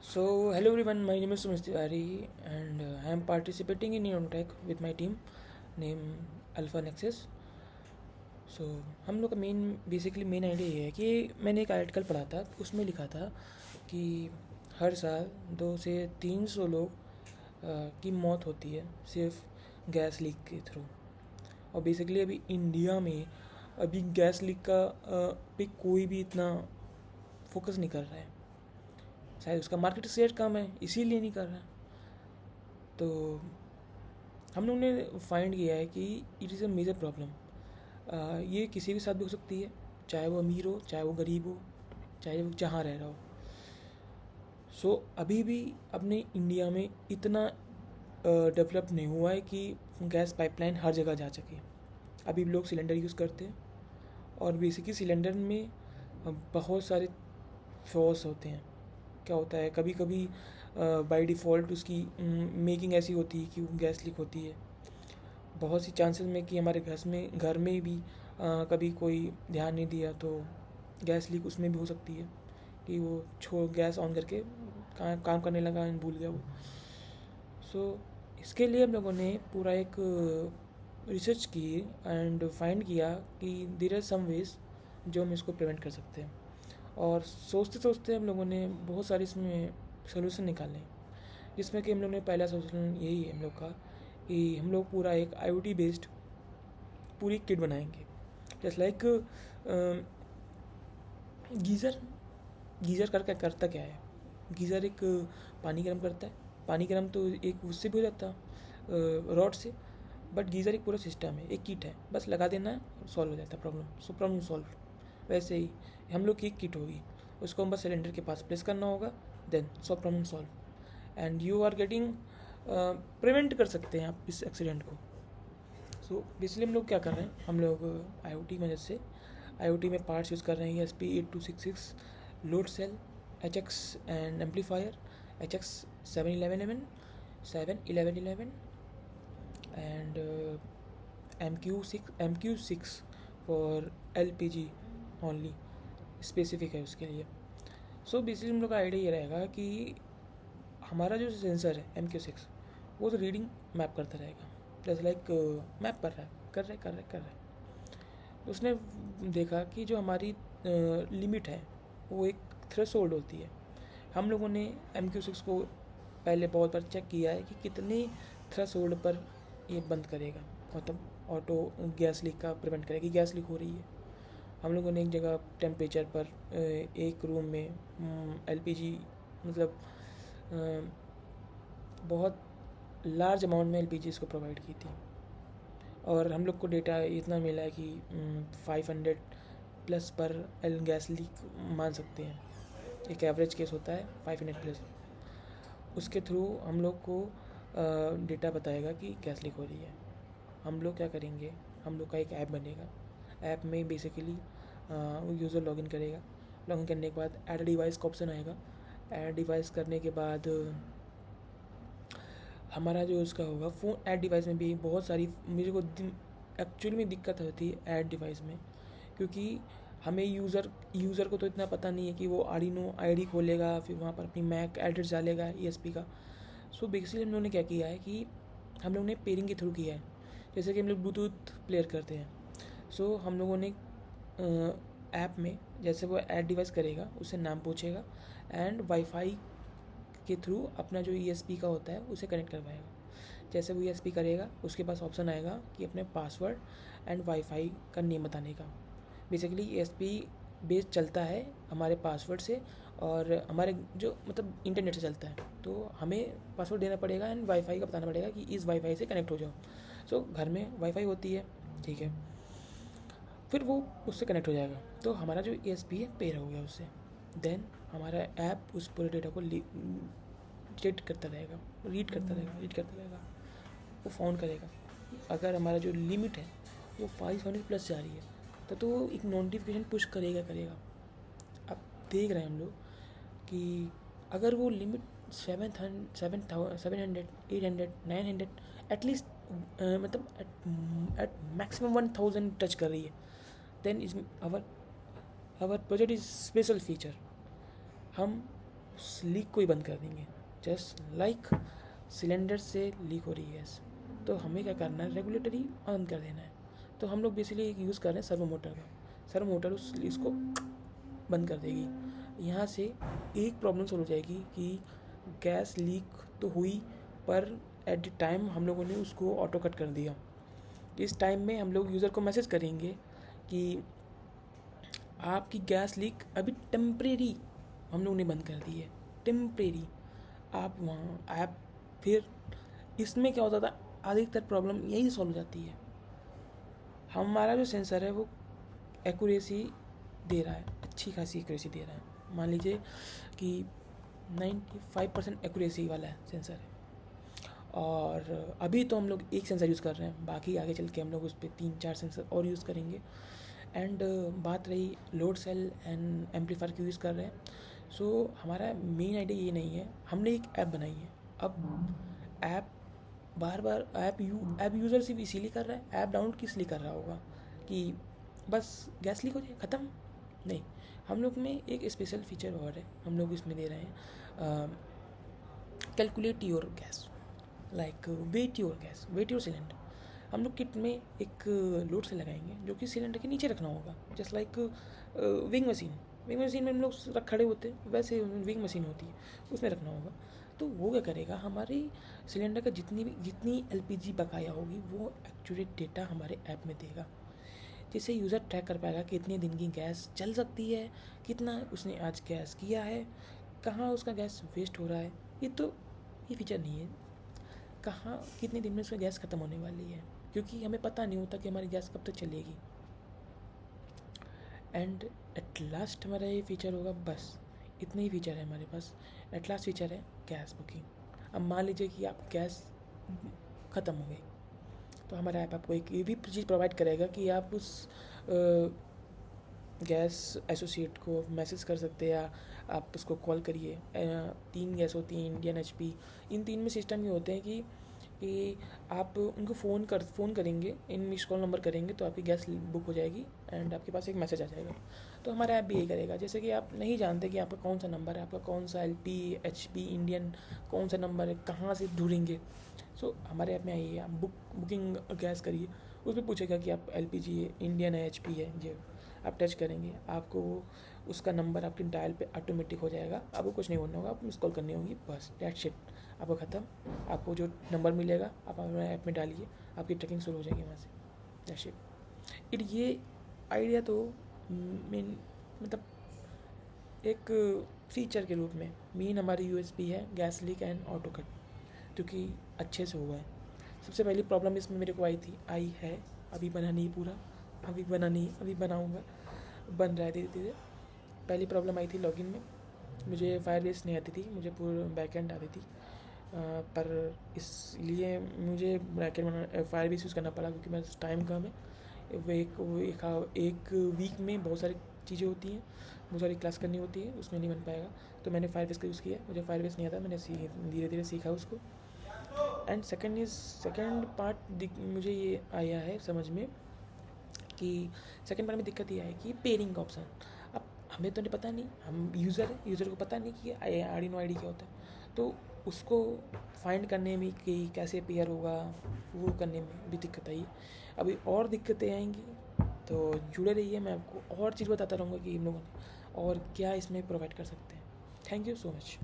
Hello everyone, my name is Sumesh Tiwari and I am participating in Neontech with my team named Alpha Nexus. हम लोग का main idea ये है कि मैंने एक आर्टिकल पढ़ा था, उसमें लिखा था कि हर साल 200 से 300 लोग की मौत होती है सिर्फ गैस लीक के थ्रू। और बेसिकली अभी इंडिया में अभी गैस लीक का पे कोई भी इतना फोकस नहीं कर रहा है। शायद उसका मार्केट शेयर कम है, इसीलिए नहीं कर रहा। तो हम लोग ने फाइंड किया है कि it is a major problem. ये किसी के साथ भी हो सकती है, चाहे वो अमीर हो, चाहे वो गरीब हो, चाहे वो जहाँ रह रहा हो। अभी भी अपने इंडिया में इतना डेवलप नहीं हुआ है कि गैस पाइपलाइन हर जगह जा सके। अभी भी लोग सिलेंडर यूज़ करते हैं और बेसिकली सिलेंडर में बहुत सारे फ्लॉस होते हैं। क्या होता है, कभी कभी बाय डिफ़ॉल्ट उसकी मेकिंग ऐसी होती है कि वो गैस लीक होती है। बहुत सी चांसेस में कि हमारे घर में भी कभी कोई ध्यान नहीं दिया तो गैस लीक उसमें भी हो सकती है कि वो गैस ऑन करके काम करने लगा एंड भूल गया वो। इसके लिए हम लोगों ने पूरा एक रिसर्च की एंड फाइंड किया कि देयर आर सम वेज जो हम इसको प्रिवेंट कर सकते हैं। और सोचते सोचते हम लोगों ने बहुत सारे इसमें सोल्यूशन निकाले, जिसमें कि हम लोग ने पहला सोल्यूशन यही है हम लोग का कि हम लोग पूरा एक IoT बेस्ड पूरी किट बनाएंगे। जस्ट लाइक गीज़र गीज़र करता क्या है, गीज़र एक पानी गर्म करता है। पानी गर्म तो एक उससे भी हो जाता रॉड से, बट गीज़र एक पूरा सिस्टम है, एक किट है, बस लगा देना है और सॉल्व हो जाता है प्रॉब्लम सॉल्व। वैसे ही हम लोग की एक किट होगी, उसको हम बस सिलेंडर के पास प्लेस करना होगा, then problem solve and you are getting prevent कर सकते हैं आप इस एक्सीडेंट को। बेसिकली हम लोग क्या कर रहे हैं, हम लोग IoT मदद से IoT में पार्ट्स यूज़ कर रहे हैं SP8266 load cell, HX and amplifier, HX 71111 71111 and MQ6 for LPG only specific है उसके लिए। बेसिकली हम लोग का आइडिया ये रहेगा कि हमारा जो सेंसर है MQ6 वो तो रीडिंग मैप करता रहेगा, जैसे लाइक मैप कर रहा है कर रहा है। उसने देखा कि जो हमारी लिमिट है वो एक थ्रेशोल्ड होती है। हम लोगों ने MQ6 को पहले बहुत बार चेक किया है कि कितने थ्रेशोल्ड पर ये बंद करेगा, मतलब ऑटो गैस लीक का प्रिवेंट करेगा कि गैस लीक हो रही है। हम लोगों ने एक जगह टेम्परेचर पर एक रूम में LPG मतलब बहुत लार्ज अमाउंट में LPG इसको प्रोवाइड की थी। और हम लोग को डेटा इतना मिला है कि 500 प्लस पर गैस लीक मान सकते हैं। एक एवरेज केस होता है 500 प्लस। उसके थ्रू हम लोग को डेटा बताएगा कि गैस लीक हो रही है। हम लोग क्या करेंगे, हम लोग का एक ऐप बनेगा। ऐप में बेसिकली यूज़र लॉगिन करेगा। लॉगिन करने के बाद ऐड डिवाइस का ऑप्शन आएगा। ऐड डिवाइस करने के बाद हमारा जो उसका होगा फ़ोन ऐड डिवाइस में भी बहुत सारी मेरे को एक्चुअली में दिक्कत होती है ऐड डिवाइस में, क्योंकि हमें यूज़र को तो इतना पता नहीं है कि वो आर्डिनो ID खोलेगा, फिर वहाँ पर अपनी मैक एड्रेस डालेगा ESP का। बेसिकली हम लोगों ने क्या किया है कि हम लोगों ने पेयरिंग के थ्रू किया है। जैसे कि हम लोग ब्लूटूथ प्लेयर करते हैं, हम लोगों ने ऐप में जैसे वो ऐड डिवाइस करेगा उससे नाम पूछेगा एंड वाईफाई के थ्रू अपना जो ESP का होता है उसे कनेक्ट करवाएगा। जैसे वो ESP करेगा उसके पास ऑप्शन आएगा कि अपने पासवर्ड एंड वाईफाई का नेम बताने का। बेसिकली ESP बेस चलता है हमारे पासवर्ड से और हमारे जो मतलब इंटरनेट से चलता है, तो हमें पासवर्ड देना पड़ेगा एंड वाईफाई का बताना पड़ेगा कि इस वाईफाई से कनेक्ट हो जाओ। घर में वाईफाई होती है, ठीक है, फिर वो उससे कनेक्ट हो जाएगा, तो हमारा जो ESP है पेयर हो गया उससे। देन हमारा ऐप उस पूरे डेटा को रीड करता रहेगा वो फाउंड करेगा। अगर हमारा जो लिमिट है वो 500 प्लस जा रही है तो वो एक नोटिफिकेशन पुश करेगा। अब देख रहे हैं हम लोग कि अगर वो लिमिट 700 800 900 एटलीस्ट मतलब एट मैक्सिमम 1000 टच कर रही है, then is our project is special feature. हम उस लीक को ही बंद कर देंगे। जस्ट लाइक सिलेंडर से लीक हो रही है गैस, तो हमें क्या करना है, रेगुलेटरी ऑन कर देना है। तो हम लोग बेसिकली यूज़ कर रहे हैं सर्वो मोटर का। सर्वो मोटर इसको बंद कर देगी। यहाँ से एक प्रॉब्लम सॉल्व हो जाएगी कि गैस लीक तो हुई, पर एट द टाइम हम लोगों ने उसको ऑटो कट कर दिया। इस टाइम में हम लोग यूज़र को मैसेज करेंगे कि आपकी गैस लीक अभी टेम्परेरी हम लोगों ने बंद कर दी है, टेम्परेरी। आप वहाँ ऐप, फिर इसमें क्या होता था, अधिकतर प्रॉब्लम यही सॉल्व हो जाती है। हमारा जो सेंसर है वो एक्यूरेसी दे रहा है, अच्छी खासी एक्यूरेसी दे रहा है। मान लीजिए कि 95% एक्यूरेसी वाला है सेंसर है, और अभी तो हम लोग एक सेंसर यूज़ कर रहे हैं, बाकी आगे चल के हम लोग उस पर 3-4 सेंसर और यूज़ करेंगे। एंड बात रही लोड सेल एंड एम्पलीफायर की यूज़ कर रहे हैं, सो हमारा मेन आइडिया ये नहीं है। हमने एक ऐप बनाई है। अब ऐप बार बार ऐप यूज़र सिर्फ इसीलिए कर रहा है, ऐप डाउनलोड किस लिए कर रहा होगा कि बस गैस लीक हो जाए ख़त्म? नहीं, हम लोग में एक स्पेशल फीचर और है, हम लोग इसमें दे रहे हैं calculate your gas, like weight your gas, weight your cylinder. हम लोग किट में एक लोड से लगाएंगे जो कि सिलेंडर के नीचे रखना होगा, just like wing machine. Wing machine में हम लोग खड़े होते हैं, वैसे विंग मशीन होती है, उसमें रखना होगा। तो वो क्या करेगा, हमारी सिलेंडर का जितनी एलपीजी बकाया होगी वो एक्यूरेट डेटा हमारे ऐप में देगा, जिससे यूज़र ट्रैक कर पाएगा कि कितने दिन की गैस चल सकती है, कितना उसने आज गैस किया है, कहाँ उसका गैस वेस्ट हो रहा है। ये फीचर नहीं है कहाँ कितने दिन में उसका गैस ख़त्म होने वाली है, क्योंकि हमें पता नहीं होता कि हमारी गैस कब तक चलेगी। एंड एट लास्ट हमारा ये फीचर होगा, बस इतने ही फीचर है हमारे पास। एट लास्ट फीचर है गैस बुकिंग। अब मान लीजिए कि आप गैस ख़त्म हो गई, तो हमारा ऐप आपको एक ये भी चीज़ प्रोवाइड करेगा कि आप उस गैस एसोसिएट को मैसेज कर सकते हैं, या आप उसको कॉल करिए। 3 गैस होती हैं, इंडियन, HP। इन 3 में सिस्टम ये होते हैं कि आप उनको फ़ोन करेंगे, इन मिस कॉल नंबर करेंगे तो आपकी गैस बुक हो जाएगी एंड आपके पास एक मैसेज आ जाएगा। तो हमारा ऐप भी यही करेगा। जैसे कि आप नहीं जानते कि आपका कौन सा नंबर है, आपका कौन सा LP, HP, इंडियन कौन सा नंबर है, कहाँ से ढूंढेंगे। सो हमारे ऐप में आइए, आप बुकिंग गैस करिए, उसमें पूछेगा कि आप LPG है, इंडियन है, HP है, ये आप टच करेंगे, आपको उसका नंबर आपके डायल पे ऑटोमेटिक हो जाएगा। आपको कुछ नहीं बोलना होगा, आप मिस कॉल करनी होगी, बस दैट्स इट, आपको ख़त्म। आपको जो नंबर मिलेगा आप अपने ऐप में डालिए, आपकी ट्रैकिंग शुरू हो जाएगी वहाँ से, दैट्स इट। ये आइडिया तो मेन मतलब एक फीचर के रूप में मेन हमारी USP है gas leak and auto cut, क्योंकि अच्छे से हुआ है। सबसे पहली प्रॉब्लम इसमें मेरे को आई है, अभी बना नहीं पूरा, अभी बनाऊँगा, बन रहा है धीरे धीरे। पहली प्रॉब्लम आई थी लॉगिन में, मुझे फायरबेस नहीं आती थी, मुझे पूरी बैकएंड आती थी, पर इसलिए मुझे बैकएंड फायरबेस यूज़ करना पड़ा, क्योंकि मेरा टाइम कम है। वो एक वीक में बहुत सारी चीज़ें होती हैं, बहुत सारी क्लास करनी होती है, उसमें नहीं बन पाएगा। तो मैंने फायरबेस का यूज़ किया, मुझे फायरबेस नहीं आता, मैंने धीरे धीरे सीखा उसको। एंड सेकेंड पार्ट मुझे ये आया है समझ में कि सेकेंड पार्ट में दिक्कत ये है कि पेयरिंग का ऑप्शन। अब हमें तो नहीं पता नहीं, हम यूज़र को पता नहीं कि आर्डिनो आईडी क्या होता है, तो उसको फाइंड करने में कि कैसे पेयर होगा, वो करने में भी दिक्कत आई। अभी और दिक्कतें आएंगी, तो जुड़े रहिए, मैं आपको और चीज़ बताता रहूँगा कि इन लोगों ने और क्या इसमें प्रोवाइड कर सकते हैं। Thank you so much.